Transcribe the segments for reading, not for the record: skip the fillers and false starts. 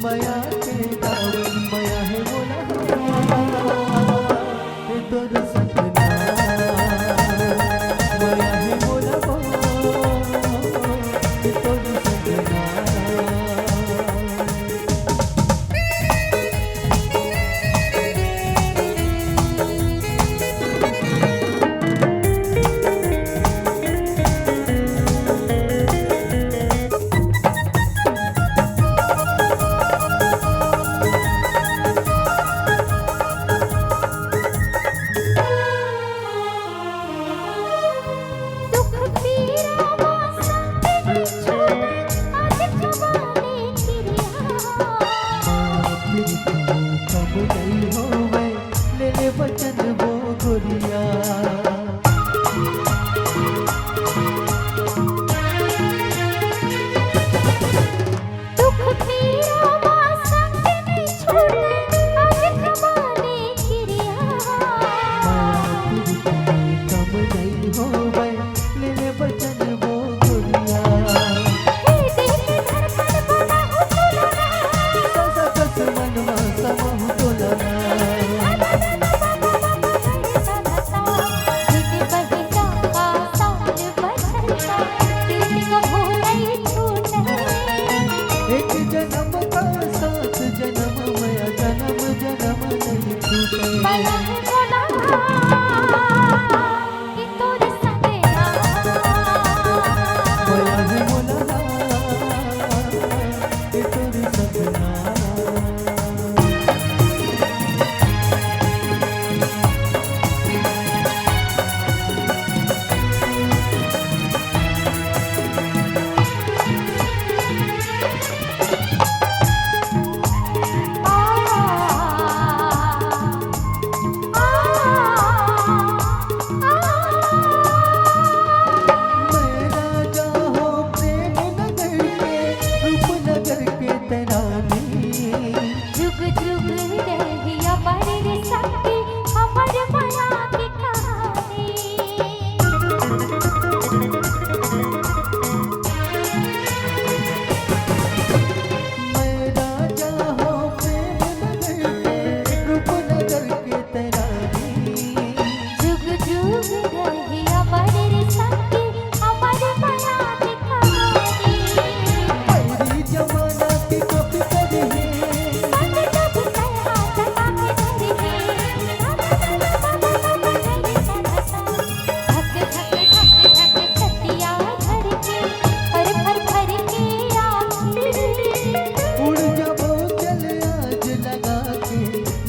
माया के दाव माया है बोला तोर सजना माया है बोला तोर सजना। वचन वो गुरिया दुख तेरा संग नहीं छोड़े आज जमाने किरिया कम नहीं होवे ले वचन वो गुरिया हे दिल के धड़कन बना हो तुलना ससा कस मनवा समह तुलना एक जन्म का साथ जन्म माया जन्म जन्म नहीं छूटे माया है बोला कि तोरे सजना माया है बोला कि तोरे सजना।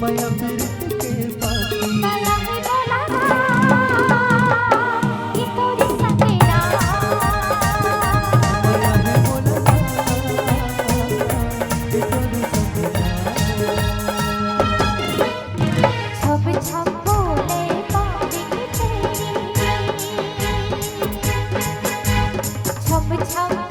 माया प्रीत के पाती माया है बोला कि तोरे सजना माया है बोला कि तोरे सजना। छप छप बोले बारिक तेरी छप छप